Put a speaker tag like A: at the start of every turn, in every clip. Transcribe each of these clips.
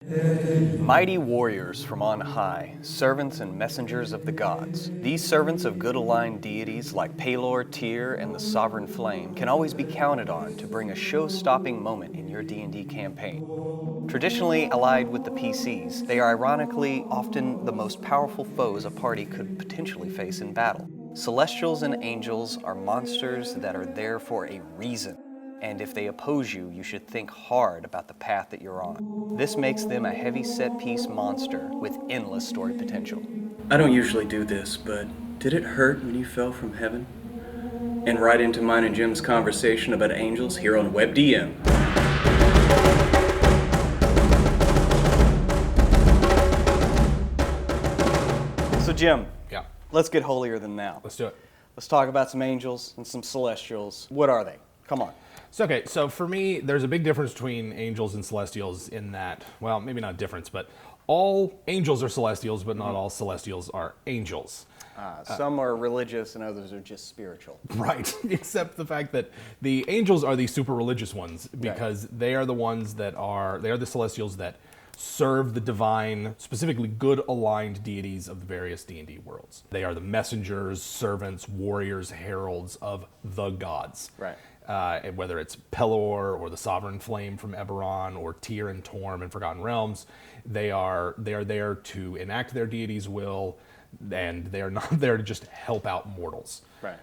A: Mighty warriors from on high, servants and messengers of the gods. These servants of good-aligned deities like Pelor, Tyr, and the Sovereign Flame can always be counted on to bring a show-stopping moment in your D&D campaign. Traditionally allied with the PCs, they are ironically often the most powerful foes a party could potentially face in battle. Celestials and angels are monsters that are there for a reason. And if they oppose you, you should think hard about the path that you're on. This makes them a heavy set-piece monster with endless story potential.
B: I don't usually do this, but did it hurt when you fell from heaven? And right into mine and Jim's conversation about angels here on WebDM.
A: So Jim,
C: Yeah,
A: let's get holier than thou.
C: let's do it.
A: Let's talk about some angels and some celestials. What are they? Come on.
C: So for me, there's a big difference between angels and celestials in that, well, maybe not difference, but all angels are celestials, but not all celestials are angels.
A: Some are religious and others are just spiritual.
C: Right, except the fact that the angels are the super religious ones because they are the ones they are the celestials that serve the divine, specifically good aligned deities of the various D&D worlds. They are the messengers, servants, warriors, heralds of the gods.
A: Right.
C: And whether it's Pelor or the Sovereign Flame from Eberron or Tyr and Torm in Forgotten Realms, they are there to enact their deity's will, and they are not there to just help out mortals.
A: Right.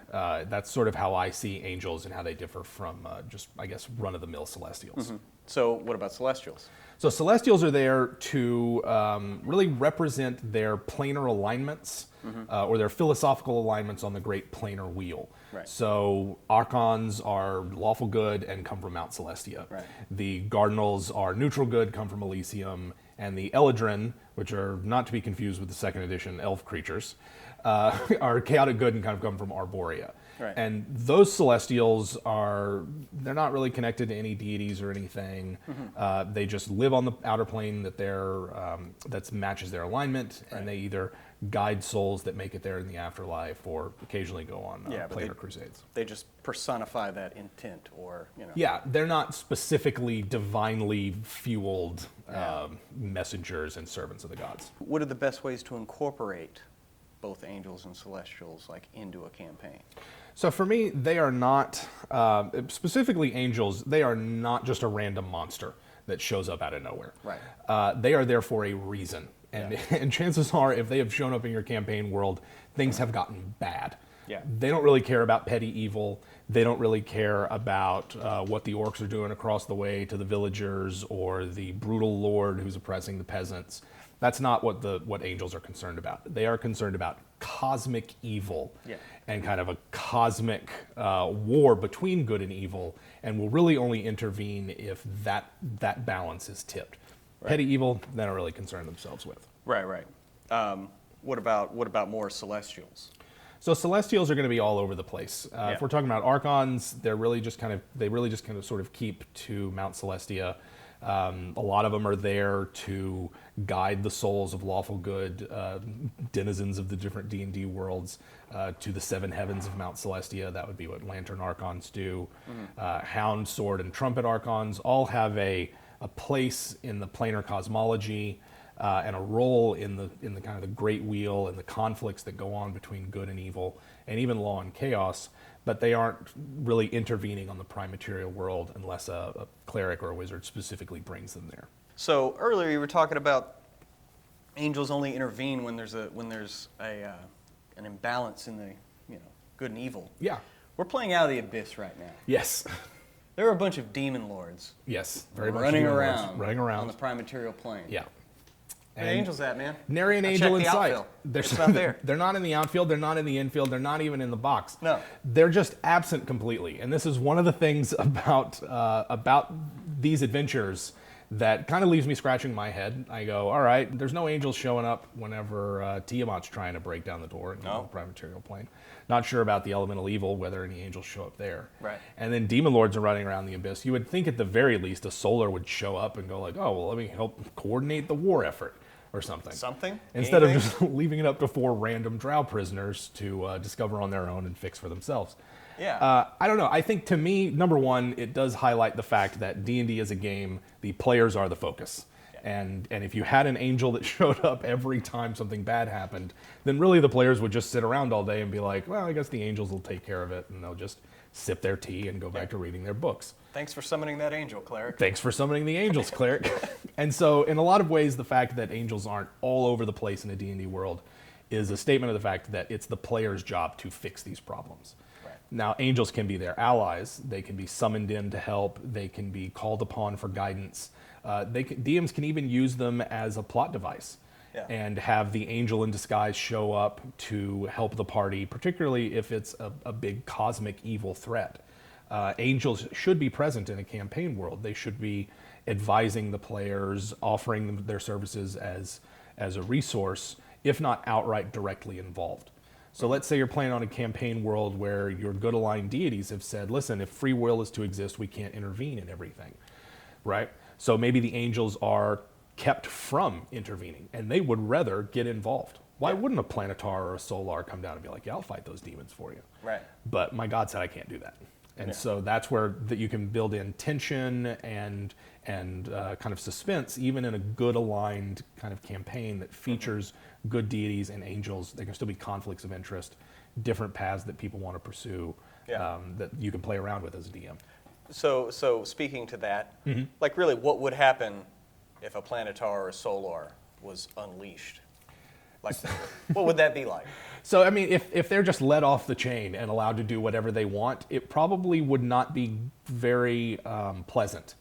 C: That's sort of how I see angels and how they differ from just, I guess, run-of-the-mill celestials.
A: So what about celestials?
C: So celestials are there to really represent their planar alignments or their philosophical alignments on the great planar wheel.
A: Right.
C: So Archons are lawful good and come from Mount Celestia.
A: Right.
C: The Cardinals are neutral good, come from Elysium. And the Eladrin, which are not to be confused with the second edition elf creatures, are chaotic good and kind of come from Arborea.
A: Right.
C: And those celestials they're not really connected to any deities or anything. They just live on the outer plane that matches their alignment, and they either guide souls that make it there in the afterlife or occasionally go on planar crusades.
A: They just personify that intent or,
C: Yeah, they're not specifically divinely fueled messengers and servants of the gods.
A: What are the best ways to incorporate both angels and celestials into a campaign?
C: So for me, they are not, specifically angels, they are not just a random monster that shows up out of nowhere.
A: Right.
C: They are there for a reason. And chances are, if they have shown up in your campaign world, things have gotten bad.
A: Yeah.
C: They don't really care about petty evil. They don't really care about what the orcs are doing across the way to the villagers or the brutal lord who's oppressing the peasants. That's not what angels are concerned about. They are concerned about cosmic evil and kind of a cosmic war between good and evil, and will really only intervene if that balance is tipped. Right. Petty evil, they don't really concern themselves with.
A: Right. What about more celestials?
C: So celestials are going to be all over the place. If we're talking about Archons, they really just kind of sort of keep to Mount Celestia. A lot of them are there to guide the souls of lawful good denizens of the different D&D worlds to the seven heavens of Mount Celestia. That would be what Lantern Archons do. Hound, Sword, and Trumpet Archons all have a place in the planar cosmology and a role in the kind of the great wheel and the conflicts that go on between good and evil and even law and chaos, but they aren't really intervening on the prime material world unless a cleric or a wizard specifically brings them there.
A: So earlier you were talking about angels only intervene when there's an imbalance in the good and evil.
C: Yeah.
A: We're playing Out of the Abyss right now.
C: Yes.
A: There are a bunch of demon lords.
C: Yes. Very much
A: running
C: around
A: on the prime material plane.
C: Yeah.
A: Where the angels at, man?
C: Nary an angel in sight.
A: It's not there.
C: They're not in the outfield. They're not in the infield. They're not even in the box.
A: No.
C: They're just absent completely. And this is one of the things about these adventures that kind of leaves me scratching my head. I go, all right, there's no angels showing up whenever Tiamat's trying to break down the door in the prime material plane. Not sure about the elemental evil, whether any angels show up there.
A: Right.
C: And then demon lords are running around the abyss. You would think at the very least a solar would show up and go like, oh, well, let me help coordinate the war effort or something. Instead of just leaving it up to 4 random drow prisoners to discover on their own and fix for themselves.
A: Yeah.
C: I don't know. I think to me, number one, it does highlight the fact that D&D as a game, the players are the focus. And if you had an angel that showed up every time something bad happened, then really the players would just sit around all day and be like, well, I guess the angels will take care of it, and they'll just sip their tea and go back to reading their books.
A: Thanks for summoning that angel, cleric.
C: Thanks for summoning the angels, cleric. And so in a lot of ways, the fact that angels aren't all over the place in a D&D world is a statement of the fact that it's the player's job to fix these problems.
A: Right.
C: Now, angels can be their allies. They can be summoned in to help. They can be called upon for guidance. DMs can even use them as a plot device.
A: Yeah.
C: And have the angel in disguise show up to help the party, particularly if it's a big cosmic evil threat. Angels should be present in a campaign world. They should be advising the players, offering them their services as a resource, if not outright directly involved. So let's say you're playing on a campaign world where your good aligned deities have said, listen, if free will is to exist, we can't intervene in everything, right? So maybe the angels are kept from intervening, and they would rather get involved. Why wouldn't a Planetar or a Solar come down and be like, yeah, I'll fight those demons for you?
A: Right.
C: But my God said I can't do that. And so that's where that you can build in tension and kind of suspense, even in a good aligned kind of campaign that features good deities and angels. There can still be conflicts of interest, different paths that people want to pursue that you can play around with as a DM.
A: So speaking to that, like really what would happen if a Planetar or a Solar was unleashed? Like, what would that be like?
C: So, I mean, if they're just let off the chain and allowed to do whatever they want, it probably would not be very pleasant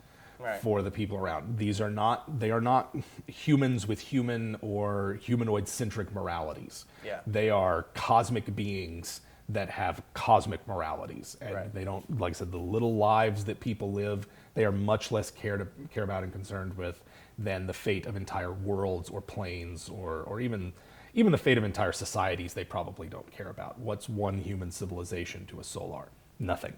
C: for the people around. They are not humans with human or humanoid-centric moralities.
A: Yeah.
C: They are cosmic beings that have cosmic moralities. And they don't, like I said, the little lives that people live, they are much less care about and concerned with than the fate of entire worlds or planes or even the fate of entire societies. They probably don't care about. What's one human civilization to a Solar? Nothing.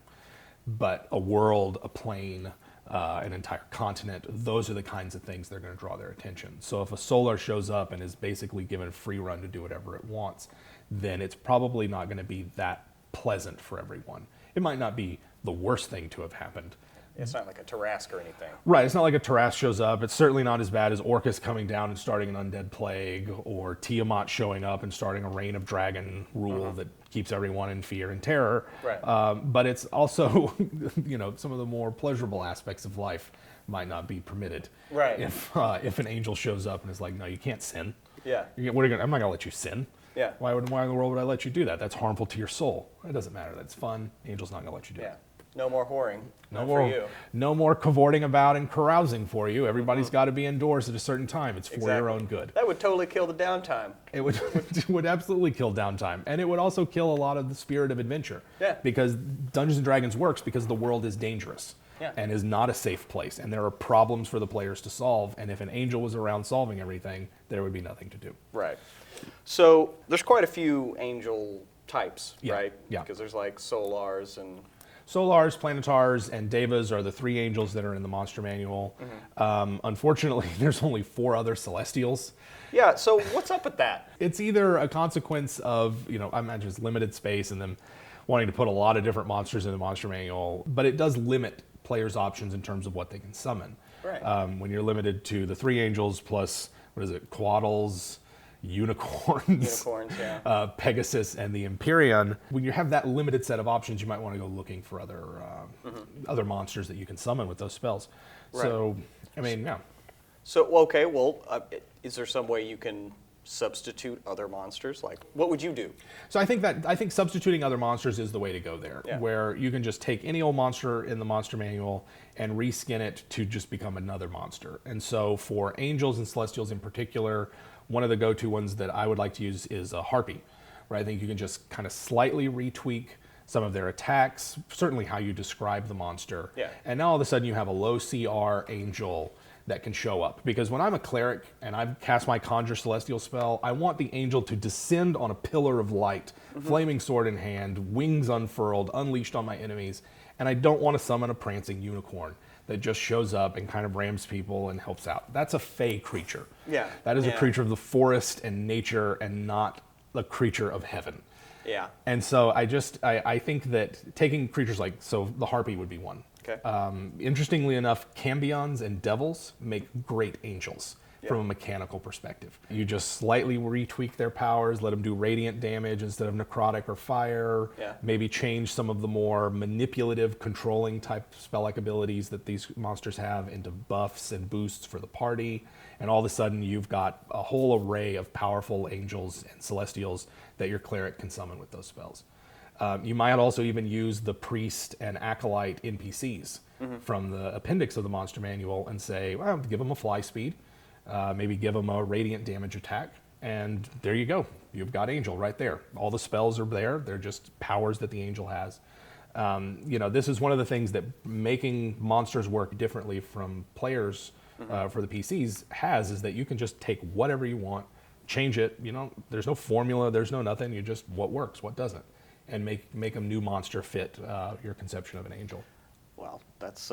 C: But a world, a plane, an entire continent, those are the kinds of things that are going to draw their attention. So if a Solar shows up and is basically given free run to do whatever it wants, then it's probably not going to be that pleasant for everyone. It might not be the worst thing to have happened.
A: It's not like a Tarrasque or anything.
C: Right, it's not like a Tarrasque shows up. It's certainly not as bad as Orcus coming down and starting an undead plague, or Tiamat showing up and starting a reign of dragon rule that keeps everyone in fear and terror.
A: Right.
C: But it's also, some of the more pleasurable aspects of life might not be permitted.
A: Right.
C: If an angel shows up and is like, no, you can't sin.
A: Yeah.
C: I'm not going to let you sin.
A: Yeah.
C: Why in the world would I let you do that? That's harmful to your soul. It doesn't matter. That's fun. Angel's not going to let you do it.
A: No more whoring.
C: For you. No more cavorting about and carousing for you. Everybody's got to be indoors at a certain time. It's for your own good.
A: That would totally kill the downtime.
C: It would absolutely kill downtime. And it would also kill a lot of the spirit of adventure.
A: Yeah.
C: Because Dungeons & Dragons works because the world is dangerous.
A: Yeah.
C: And is not a safe place. And there are problems for the players to solve. And if an angel was around solving everything, there would be nothing to do.
A: Right. So there's quite a few angel types, right?
C: Yeah.
A: Because there's like Solars and...
C: Solars, Planetars, and Devas are the three angels that are in the monster manual. Unfortunately, there's only 4 other Celestials.
A: Yeah, so what's up with that?
C: It's either a consequence of, I imagine it's limited space and them wanting to put a lot of different monsters in the monster manual, but it does limit players' options in terms of what they can summon.
A: Right.
C: When you're limited to the 3 angels plus, quaddles, unicorns, Pegasus, and the Empyrean. When you have that limited set of options, you might want to go looking for other monsters that you can summon with those spells.
A: Right.
C: So, yeah.
A: So, okay, well, is there some way you can substitute other monsters? Like, what would you do?
C: So I think substituting other monsters is the way to go there, where you can just take any old monster in the monster manual and reskin it to just become another monster. And so for angels and celestials in particular, one of the go-to ones that I would like to use is a harpy, where I think you can just kind of slightly retweak some of their attacks, certainly how you describe the monster.
A: Yeah.
C: And now all of a sudden you have a low CR angel that can show up. Because when I'm a cleric and I've cast my Conjure Celestial spell, I want the angel to descend on a pillar of light, flaming sword in hand, wings unfurled, unleashed on my enemies, and I don't want to summon a prancing unicorn that just shows up and kind of rams people and helps out. That's a fey creature.
A: Yeah.
C: That is a creature of the forest and nature and not a creature of heaven.
A: Yeah.
C: And so I think that taking creatures like, so the harpy would be one.
A: Okay.
C: Interestingly enough, cambions and devils make great angels from a mechanical perspective. You just slightly retweak their powers, let them do radiant damage instead of necrotic or fire, maybe change some of the more manipulative, controlling type spell-like abilities that these monsters have into buffs and boosts for the party, and all of a sudden you've got a whole array of powerful angels and celestials that your cleric can summon with those spells. You might also even use the priest and acolyte NPCs from the appendix of the monster manual and say, well, give them a fly speed, maybe give them a radiant damage attack, and there you go. You've got angel right there. All the spells are there. They're just powers that the angel has. This is one of the things that making monsters work differently from players for the PCs is that you can just take whatever you want, change it. There's no formula. There's no nothing. You just what works, what doesn't, and make a new monster fit your conception of an angel.
A: Well, that's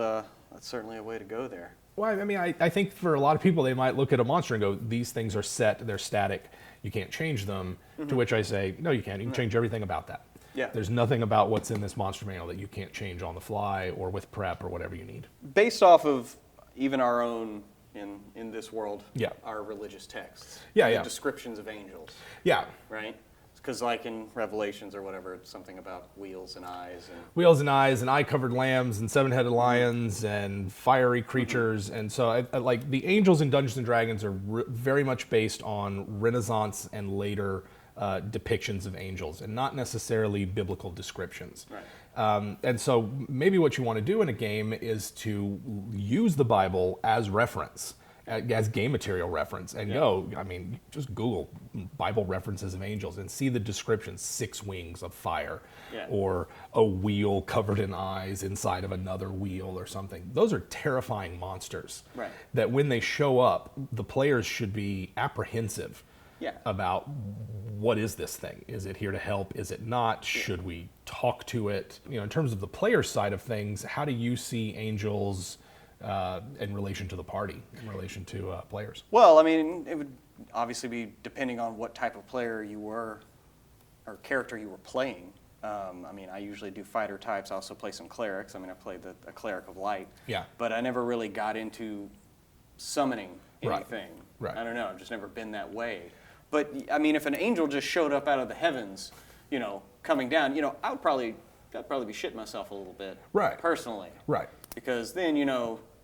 A: certainly a way to go there.
C: Well, I mean, I think for a lot of people, they might look at a monster and go, these things are set, they're static, you can't change them, to which I say, no, you can. You can change everything about that.
A: Yeah.
C: There's nothing about what's in this monster manual that you can't change on the fly or with prep or whatever you need.
A: Based off of even our own, in this world, our religious texts. The descriptions of angels. Yeah. Right? Because like in Revelations or whatever, it's something about wheels and eyes.
C: Wheels and eyes and eye-covered lambs and seven-headed lions and fiery creatures. And so I like the angels in Dungeons & Dragons are very much based on Renaissance and later depictions of angels and not necessarily biblical descriptions.
A: Right.
C: And so maybe what you want to do in a game is to use the Bible as reference, as game material reference, and just Google Bible references of angels and see the descriptions: 6 wings of fire, or a wheel covered in eyes inside of another wheel or something. Those are terrifying monsters that when they show up, the players should be apprehensive about what is this thing? Is it here to help? Is it not? Should we talk to it? In terms of the player side of things, how do you see angels in relation to the party, in relation to players?
A: Well, I mean, it would obviously be depending on what type of player you were or character you were playing. I mean, I usually do fighter types. I also play some clerics. I mean, I played a cleric of light. Yeah. But I never really got into summoning anything. Right. I don't know. I've just never been that way. But, I mean, if an angel just showed up out of the heavens, coming down, I'd probably be shitting myself a little bit. Right. Personally. Right. Because then,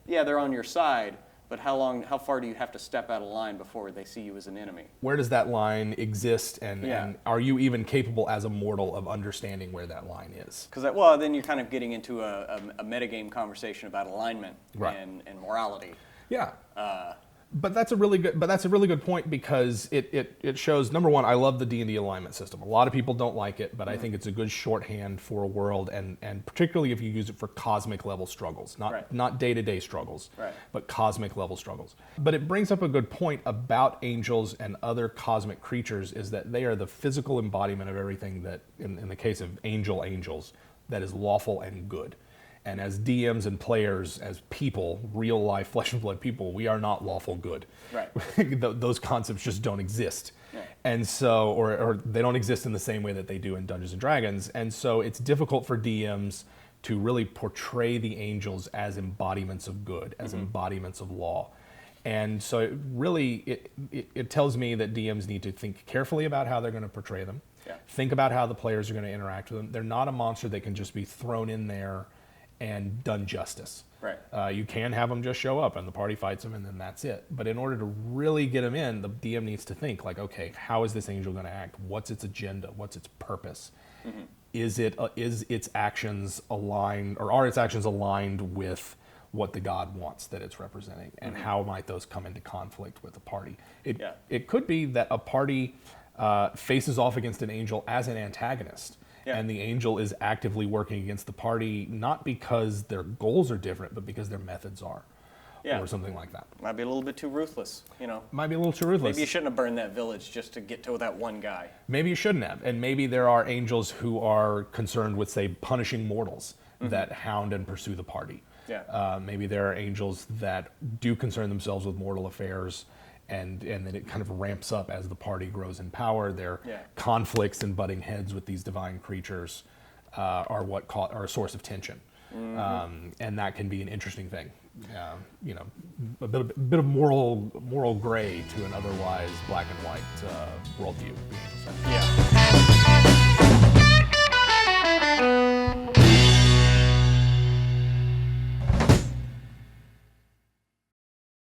A: they're on your side, but how far do you have to step out of line before they see you as an enemy?
C: Where does that line exist, and are you even capable as a mortal of understanding where that line is?
A: Because, then you're kind of getting into a metagame conversation about alignment and morality.
C: Yeah. But that's a really good point, because it shows, number one, I love the D&D alignment system. A lot of people don't like it, but I think it's a good shorthand for a world, and particularly if you use it for cosmic level struggles, not day-to-day struggles, but cosmic level struggles. But it brings up a good point about angels and other cosmic creatures, is that they are the physical embodiment of everything that, in the case of angels, that is lawful and good. And as DMs and players, as people, real life flesh and blood people, we are not lawful good. Right. Those concepts just don't exist. Yeah. And so, or they don't exist in the same way that they do in Dungeons and Dragons. And so it's difficult for DMs to really portray the angels as embodiments of good, as embodiments of law. And so it tells me that DMs need to think carefully about how they're going to portray them. Yeah. Think about how the players are going to interact with them. They're not a monster that can just be thrown in there and done justice. Right. You can have them just show up and the party fights them and then that's it. But in order to really get them in, the DM needs to think like, okay, how is this angel going to act? What's its agenda? What's its purpose? Is its actions aligned, or are its actions aligned with what the god wants that it's representing? And how might those come into conflict with the party? It could be that a party faces off against an angel as an antagonist. Yeah. And the angel is actively working against the party, not because their goals are different, but because their methods are, or something like that.
A: Might be a little bit too ruthless,
C: Might be a little too ruthless.
A: Maybe you shouldn't have burned that village just to get to that one guy.
C: Maybe you shouldn't have. And maybe there are angels who are concerned with, say, punishing mortals that hound and pursue the party. Yeah. Maybe there are angels that do concern themselves with mortal affairs, and then it kind of ramps up as the party grows in power. Their conflicts and butting heads with these divine creatures are a source of tension. and that can be an interesting thing. You know, a bit of moral gray to an otherwise black and white worldview. So.
A: Yeah.